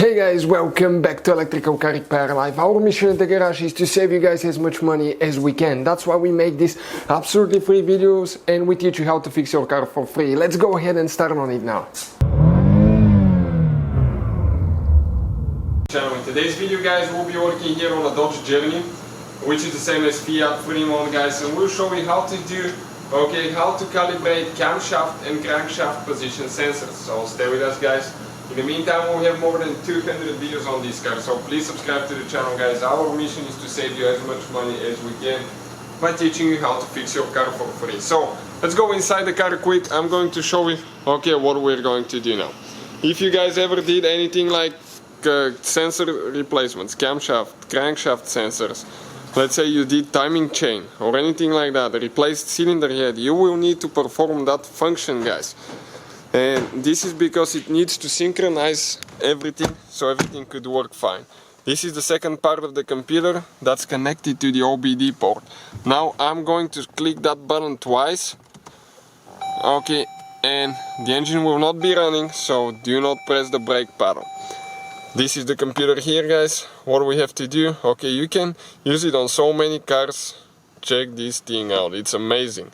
Hey guys, welcome back to Electrical Car Repair Live. Our mission in the garage is to save you guys as much money as we can. That's why we make these absolutely free videos and we teach you how to fix your car for free. Let's go ahead and start on it now. In today's video guys, we'll be working here on a Dodge Journey, which is the same as Fiat Freemont guys, and we'll show you how to do, how to calibrate camshaft and crankshaft position sensors. So stay with us guys. In the meantime, we have more than 200 videos on this car, so please subscribe to the channel guys. Our mission is to save you as much money as we can by teaching you how to fix your car for free. So let's go inside the car quick. I'm going to show you what we're going to do now. If you guys ever did anything like sensor replacements, camshaft, crankshaft sensors, let's say you did timing chain or anything like that, replaced cylinder head, you will need to perform that function guys. And this is because it needs to synchronize everything so everything could work fine. This is the second part of the computer that's connected to the OBD port. Now I'm going to click that button twice. And the engine will not be running, so do not press the brake pedal. This is the computer here guys. What we have to do, you can use it on so many cars. Check this thing out, it's amazing.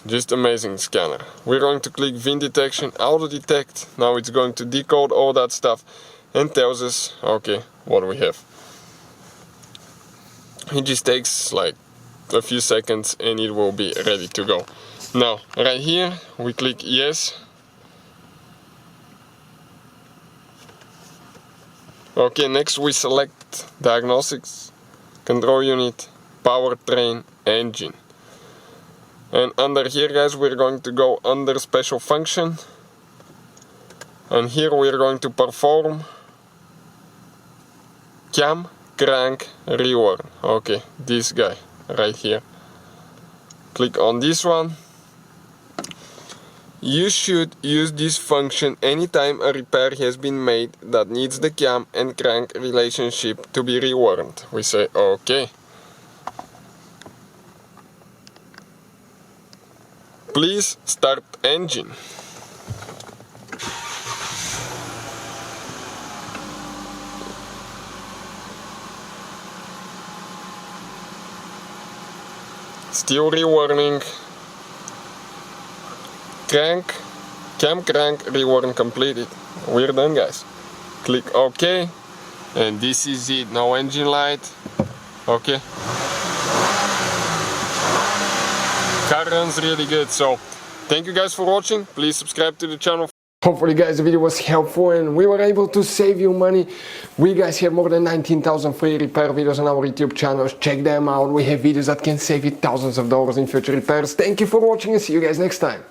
Just amazing scanner. We're going to click VIN detection, auto detect. Now it's going to decode all that stuff and tells us what we have. It just takes like a few seconds and it will be ready to go. Now right here we click yes. Next we select diagnostics, control unit, powertrain, engine. And under here guys we're going to go under special function, and here we're going to perform cam, crank, relearn. This guy right here. Click on this one. You should use this function anytime a repair has been made that needs the cam and crank relationship to be relearned. We say OK. Please start engine. Still relearning. Crank, cam, crank, relearn completed. We're done guys. Click OK, and this is it. No engine light. Car runs really good, so thank you guys for watching. Please subscribe to the channel. Hopefully guys the video was helpful and we were able to save you money. We guys have more than 19,000 free repair videos on our YouTube channels. Check them out. We have videos that can save you thousands of dollars in future repairs. Thank you for watching and see you guys next time.